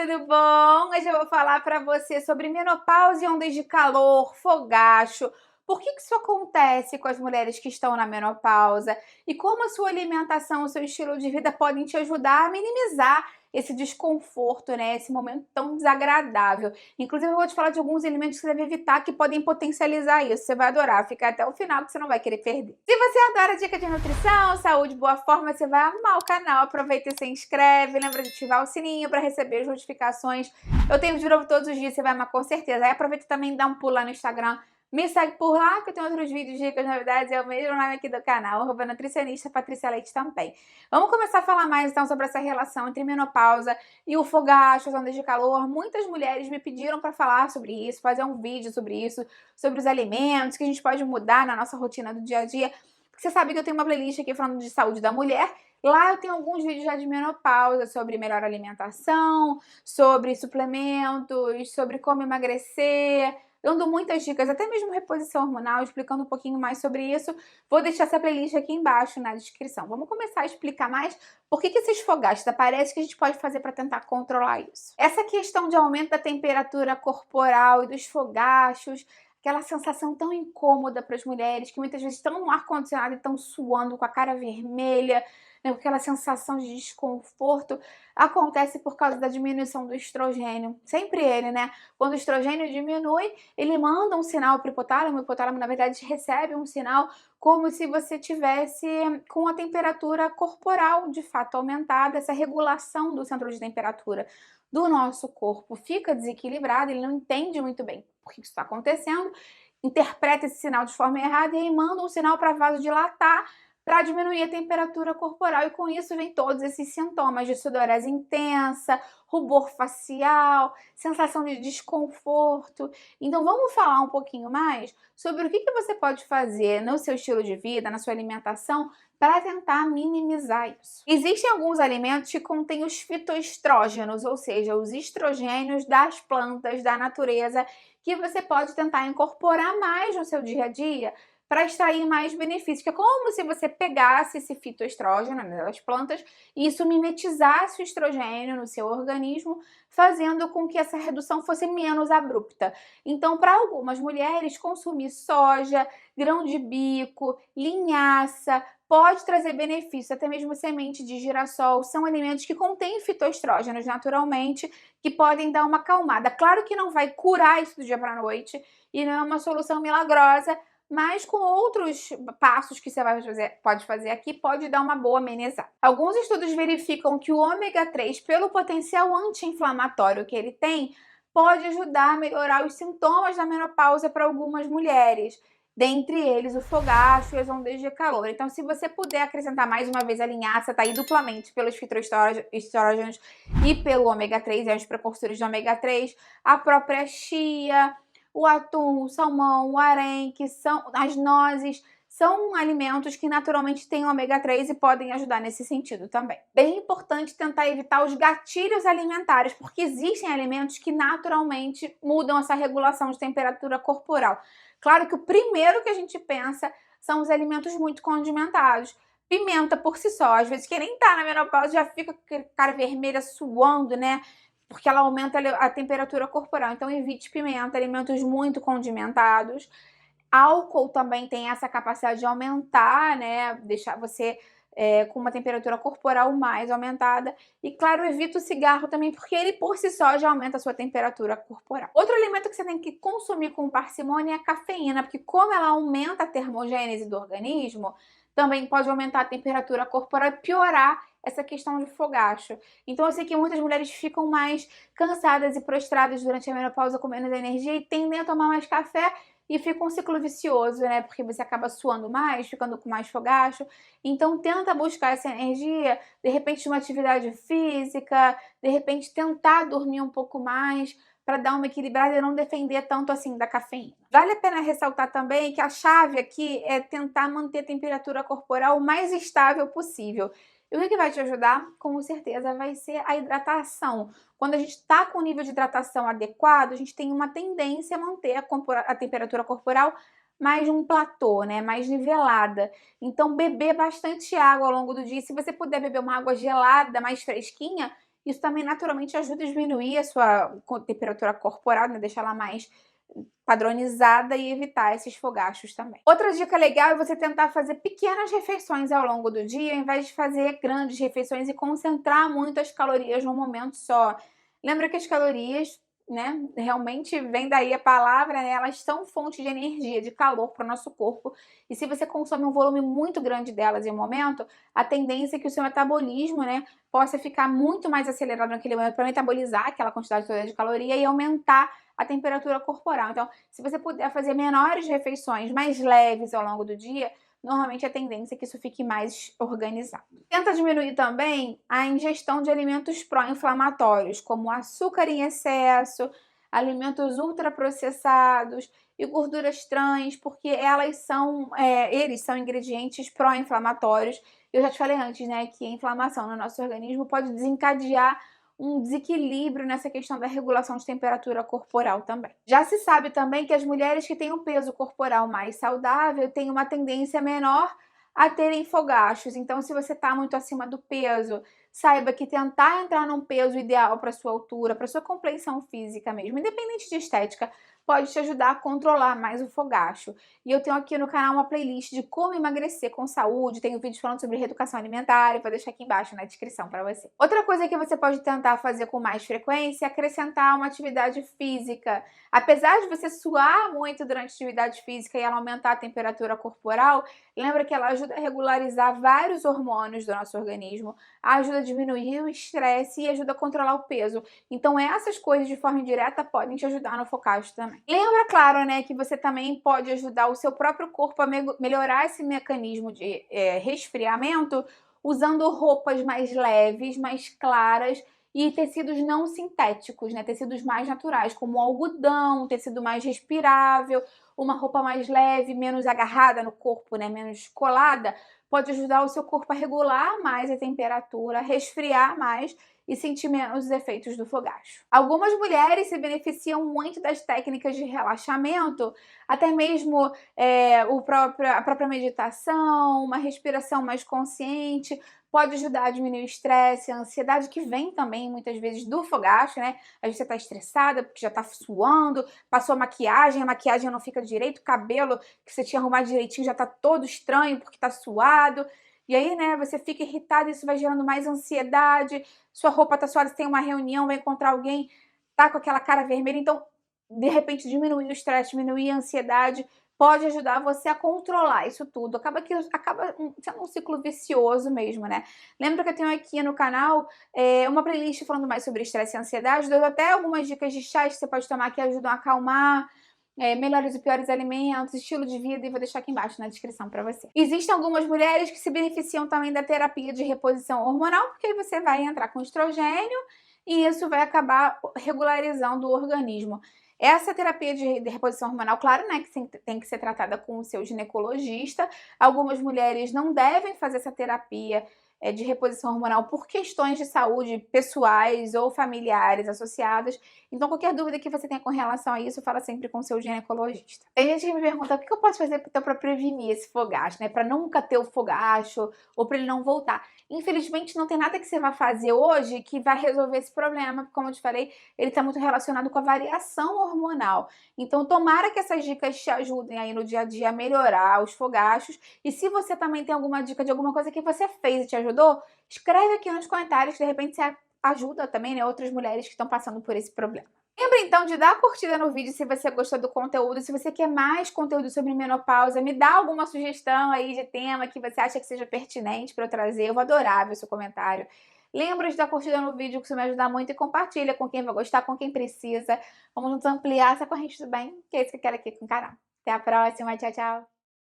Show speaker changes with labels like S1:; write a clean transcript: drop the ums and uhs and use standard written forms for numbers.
S1: tudo bom? Hoje eu vou falar para você sobre menopausa e ondas de calor, fogacho. Por que isso acontece com as mulheres que estão na menopausa e como a sua alimentação, o seu estilo de vida podem te ajudar a minimizar esse desconforto, né? Esse momento tão desagradável. Inclusive, eu vou te falar de alguns alimentos que você deve evitar que podem potencializar isso. Você vai adorar, fica até o final que você não vai querer perder. Se você adora dica de nutrição, saúde, boa forma, você vai amar o canal. Aproveita e se inscreve. Lembra de ativar o sininho para receber as notificações. Eu tenho vídeo novo todos os dias, você vai amar com certeza. Aí aproveita também e dá um pulo lá no Instagram. Me segue por lá, que eu tenho outros vídeos, dicas, novidades, é o mesmo nome aqui do canal, @nutricionista Patrícia Leite também. Vamos começar a falar mais então sobre essa relação entre menopausa e o fogacho, as ondas de calor. Muitas mulheres me pediram para falar sobre isso, fazer um vídeo sobre isso, sobre os alimentos que a gente pode mudar na nossa rotina do dia a dia. Porque você sabe que eu tenho uma playlist aqui falando de saúde da mulher. Lá eu tenho alguns vídeos já de menopausa, sobre melhor alimentação, sobre suplementos, sobre como emagrecer, dando muitas dicas, até mesmo reposição hormonal, explicando um pouquinho mais sobre isso. Vou deixar essa playlist aqui embaixo na descrição. Vamos começar a explicar mais por que esses fogachos aparecem, que a gente pode fazer para tentar controlar isso. Essa questão de aumento da temperatura corporal e dos fogachos, aquela sensação tão incômoda para as mulheres, que muitas vezes estão no ar-condicionado e estão suando com a cara vermelha, né, aquela sensação de desconforto, acontece por causa da diminuição do estrogênio. Sempre ele, né? Quando o estrogênio diminui, ele manda um sinal para o hipotálamo, na verdade, recebe um sinal como se você tivesse com a temperatura corporal, de fato, aumentada. Essa regulação do centro de temperatura do nosso corpo fica desequilibrada, ele não entende muito bem por que isso está acontecendo, interpreta esse sinal de forma errada e aí manda um sinal para vasodilatar, para diminuir a temperatura corporal, e com isso vem todos esses sintomas de sudorese intensa, rubor facial, sensação de desconforto. Então vamos falar um pouquinho mais sobre o que você pode fazer no seu estilo de vida, na sua alimentação, para tentar minimizar isso. Existem alguns alimentos que contêm os fitoestrógenos, ou seja, os estrogênios das plantas, da natureza, que você pode tentar incorporar mais no seu dia a dia, para extrair mais benefícios, que é como se você pegasse esse fitoestrógeno das plantas e isso mimetizasse o estrogênio no seu organismo, fazendo com que essa redução fosse menos abrupta. Então, para algumas mulheres, consumir soja, grão de bico, linhaça, pode trazer benefícios, até mesmo semente de girassol, são alimentos que contêm fitoestrógenos naturalmente, que podem dar uma acalmada. Claro que não vai curar isso do dia para a noite e não é uma solução milagrosa, mas com outros passos que você pode fazer aqui, pode dar uma boa amenizada. Alguns estudos verificam que o ômega 3, pelo potencial anti-inflamatório que ele tem, pode ajudar a melhorar os sintomas da menopausa para algumas mulheres, dentre eles o fogacho e as ondas de calor. Então, se você puder acrescentar mais uma vez a linhaça, tá aí duplamente pelos fitoestrógenos e pelo ômega 3, e os precursores do ômega 3, a própria chia, o atum, o salmão, o arenque, as nozes, são alimentos que naturalmente têm ômega 3 e podem ajudar nesse sentido também. Bem importante tentar evitar os gatilhos alimentares, porque existem alimentos que naturalmente mudam essa regulação de temperatura corporal. Claro que o primeiro que a gente pensa são os alimentos muito condimentados. Pimenta por si só, às vezes quem nem tá na menopausa já fica com a cara vermelha suando, né? Porque ela aumenta a temperatura corporal. Então evite pimenta, alimentos muito condimentados. Álcool também tem essa capacidade de aumentar, né? Deixar você com uma temperatura corporal mais aumentada. E claro, evita o cigarro também, porque ele por si só já aumenta a sua temperatura corporal. Outro alimento que você tem que consumir com parcimônia é a cafeína, porque como ela aumenta a termogênese do organismo, também pode aumentar a temperatura corporal e piorar essa questão de fogacho. Então eu sei que muitas mulheres ficam mais cansadas e prostradas durante a menopausa com menos energia e tendem a tomar mais café e fica um ciclo vicioso, né? Porque você acaba suando mais, ficando com mais fogacho. Então tenta buscar essa energia, de repente uma atividade física, de repente tentar dormir um pouco mais, para dar uma equilibrada e não depender tanto assim da cafeína. Vale a pena ressaltar também que a chave aqui é tentar manter a temperatura corporal o mais estável possível. E o que vai te ajudar? Com certeza vai ser a hidratação. Quando a gente está com o nível de hidratação adequado, a gente tem uma tendência a manter a temperatura corporal mais um platô, né? Mais nivelada. Então, beber bastante água ao longo do dia. Se você puder beber uma água gelada, mais fresquinha, Isso também naturalmente ajuda a diminuir a sua temperatura corporal, né, deixar ela mais padronizada e evitar esses fogachos também. Outra dica legal é você tentar fazer pequenas refeições ao longo do dia, ao invés de fazer grandes refeições e concentrar muito as calorias num momento só. Lembra que as calorias, né, realmente vem daí a palavra, né, elas são fonte de energia, de calor para o nosso corpo. E se você consome um volume muito grande delas em um momento, a tendência é que o seu metabolismo, né, possa ficar muito mais acelerado naquele momento para metabolizar aquela quantidade toda de caloria e aumentar a temperatura corporal. Então, se você puder fazer menores refeições, mais leves ao longo do dia, normalmente a tendência é que isso fique mais organizado. Tenta diminuir também a ingestão de alimentos pró-inflamatórios, como açúcar em excesso, alimentos ultraprocessados e gorduras trans, porque eles são ingredientes pró-inflamatórios. Eu já te falei antes, né, que a inflamação no nosso organismo pode desencadear um desequilíbrio nessa questão da regulação de temperatura corporal também. Já se sabe também que as mulheres que têm um peso corporal mais saudável têm uma tendência menor a terem fogachos. Então, se você está muito acima do peso, saiba que tentar entrar num peso ideal para sua altura, para sua complexão física mesmo, independente de estética, pode te ajudar a controlar mais o fogacho. E eu tenho aqui no canal uma playlist de como emagrecer com saúde, tenho vídeos falando sobre reeducação alimentar, vou deixar aqui embaixo na descrição para você. Outra coisa que você pode tentar fazer com mais frequência é acrescentar uma atividade física. Apesar de você suar muito durante a atividade física e ela aumentar a temperatura corporal, lembra que ela ajuda a regularizar vários hormônios do nosso organismo, ajuda a diminuir o estresse e ajuda a controlar o peso. Então essas coisas de forma indireta podem te ajudar no focacho também. Lembra, claro, né, que você também pode ajudar o seu próprio corpo a melhorar esse mecanismo de resfriamento usando roupas mais leves, mais claras e tecidos não sintéticos, né, tecidos mais naturais, como algodão, tecido mais respirável, uma roupa mais leve, menos agarrada no corpo, né, menos colada, pode ajudar o seu corpo a regular mais a temperatura, a resfriar mais e sentir menos os efeitos do fogacho. Algumas mulheres se beneficiam muito das técnicas de relaxamento, até mesmo a própria meditação, uma respiração mais consciente, pode ajudar a diminuir o estresse, a ansiedade que vem também muitas vezes do fogacho, né? A gente tá estressada porque já tá suando, passou a maquiagem não fica direito, o cabelo que você tinha arrumado direitinho já tá todo estranho porque tá suado. E aí, né, você fica irritado, isso vai gerando mais ansiedade, sua roupa tá suada, você tem uma reunião, vai encontrar alguém, tá com aquela cara vermelha, então, de repente, diminuir o estresse, diminuir a ansiedade, pode ajudar você a controlar isso tudo. Acaba sendo um ciclo vicioso mesmo, né? Lembra que eu tenho aqui no canal uma playlist falando mais sobre estresse e ansiedade, dando até algumas dicas de chás que você pode tomar que ajudam a acalmar, melhores e piores alimentos, estilo de vida, e vou deixar aqui embaixo na descrição para você. Existem algumas mulheres que se beneficiam também da terapia de reposição hormonal, porque aí você vai entrar com estrogênio e isso vai acabar regularizando o organismo. Essa terapia de reposição hormonal, claro, né, que tem que ser tratada com o seu ginecologista. Algumas mulheres não devem fazer essa terapia de reposição hormonal por questões de saúde pessoais ou familiares associadas. Então, qualquer dúvida que você tenha com relação a isso, fala sempre com o seu ginecologista. Tem gente que me pergunta o que eu posso fazer então para prevenir esse fogacho, né? Para nunca ter o fogacho ou para ele não voltar. Infelizmente, não tem nada que você vá fazer hoje que vai resolver esse problema. Como eu te falei, ele está muito relacionado com a variação hormonal. Então, tomara que essas dicas te ajudem aí no dia a dia a melhorar os fogachos. E se você também tem alguma dica de alguma coisa que você fez e te ajudou, escreve aqui nos comentários, de repente você ajuda também, né, outras mulheres que estão passando por esse problema. Lembra então de dar curtida no vídeo se você gostou do conteúdo, se você quer mais conteúdo sobre menopausa, me dá alguma sugestão aí de tema que você acha que seja pertinente para eu trazer, eu vou adorar ver o seu comentário. Lembra de dar curtida no vídeo, que isso me ajuda muito, e compartilha com quem vai gostar, com quem precisa. Vamos juntos ampliar essa corrente do bem, que é isso que eu quero aqui com o canal. Até a próxima, tchau, tchau!